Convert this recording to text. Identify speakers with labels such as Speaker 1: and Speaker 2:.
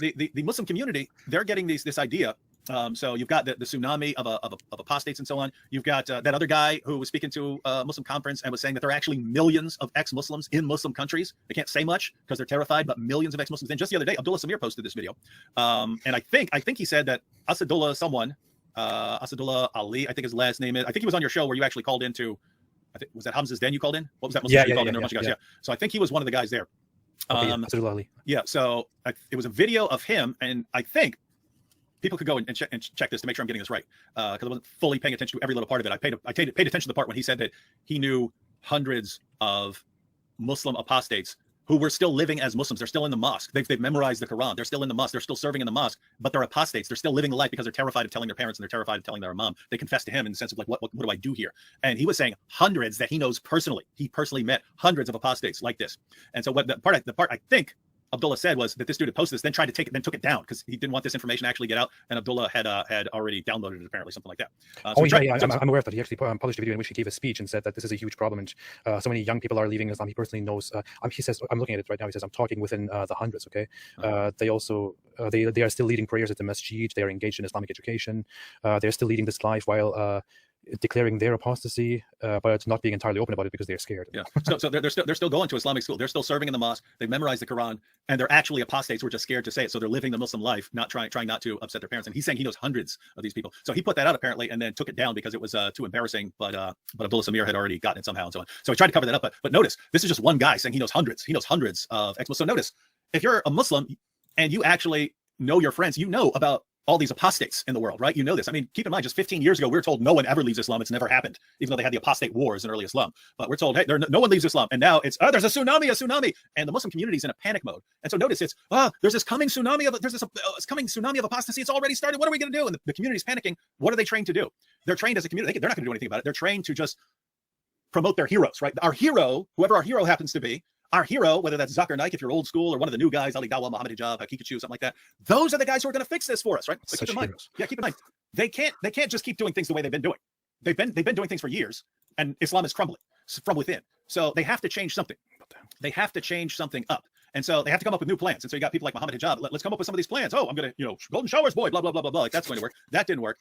Speaker 1: the Muslim community, they're getting this idea. So you've got the tsunami of apostates and so on. You've got that other guy who was speaking to a Muslim conference and was saying that there are actually millions of ex-Muslims in Muslim countries. They can't say much because they're terrified, but millions of ex-Muslims. And just the other day, Abdullah Samir posted this video, and I think he said that Asadullah Ali, I think his last name is. I think he was on your show where you actually called into. I think was that Hamza's Den you called in? What was that Muslim you called in? There a bunch of guys. Yeah. So I think he was one of the guys there.
Speaker 2: Asadullah Ali.
Speaker 1: Yeah. So it was a video of him, and I think people could go and check this to make sure I'm getting this right, because I wasn't fully paying attention to every little part of it. I paid attention to the part when he said that he knew hundreds of Muslim apostates who were still living as Muslims. They're still in the mosque. They've memorized the Quran. They're still in the mosque. They're still serving in the mosque, but they're apostates. They're still living a life because they're terrified of telling their parents and they're terrified of telling their imam. They confess to him in the sense of like, what do I do here? And he was saying hundreds that he knows personally. He personally met hundreds of apostates like this. And so what the part I think Abdullah said was that this dude had posted this, then tried to take it, then took it down because he didn't want this information to actually get out. And Abdullah had already downloaded it, apparently, something like that.
Speaker 2: I'm aware of that. He actually published a video in which he gave a speech and said that this is a huge problem and so many young people are leaving Islam. He personally knows. He says, I'm looking at it right now. He says, I'm talking within the hundreds. Okay, they also they are still leading prayers at the masjid. They are engaged in Islamic education. They're still leading this life while declaring their apostasy, but not being entirely open about it because they're scared.
Speaker 1: Yeah. So they're still going to Islamic school. They're still serving in the mosque. They've memorized the Quran, and they're actually apostates who are just scared to say it. So they're living the Muslim life, not trying not to upset their parents. And he's saying he knows hundreds of these people. So he put that out apparently, and then took it down because it was too embarrassing. But Abdullah Samir had already gotten it somehow and so on. So he tried to cover that up. But notice this is just one guy saying he knows hundreds. He knows hundreds of ex-Muslims. So notice if you're a Muslim and you actually know your friends, you know about all these apostates in the world, right? You know this. I mean, keep in mind, just 15 years ago, we were told no one ever leaves Islam. It's never happened, even though they had the apostate wars in early Islam. But we're told, hey, no one leaves Islam. And now it's, there's a tsunami. And the Muslim community is in a panic mode. And so notice it's, there's this coming tsunami of apostasy. It's already started. What are we going to do? And the community is panicking. What are they trained to do? They're trained as a community. They're not going to do anything about it. They're trained to just promote their heroes, right? Our hero, whoever our hero happens to be, our hero, whether that's Zakir Naik, if you're old school, or one of the new guys, Ali Dawah, Muhammad Hijab, Hakikachu, something like that. Those are the guys who are going to fix this for us, right? So keep in mind. Yeah, keep in mind. They can't just keep doing things the way they've been doing. They've been doing things for years, and Islam is crumbling from within. So they have to change something. They have to change something up. And so they have to come up with new plans. And so you got people like Muhammad Hijab. Let's come up with some of these plans. Oh, I'm going to, golden showers, boy, blah, blah, blah, blah, blah. Like that's going to work. That didn't work.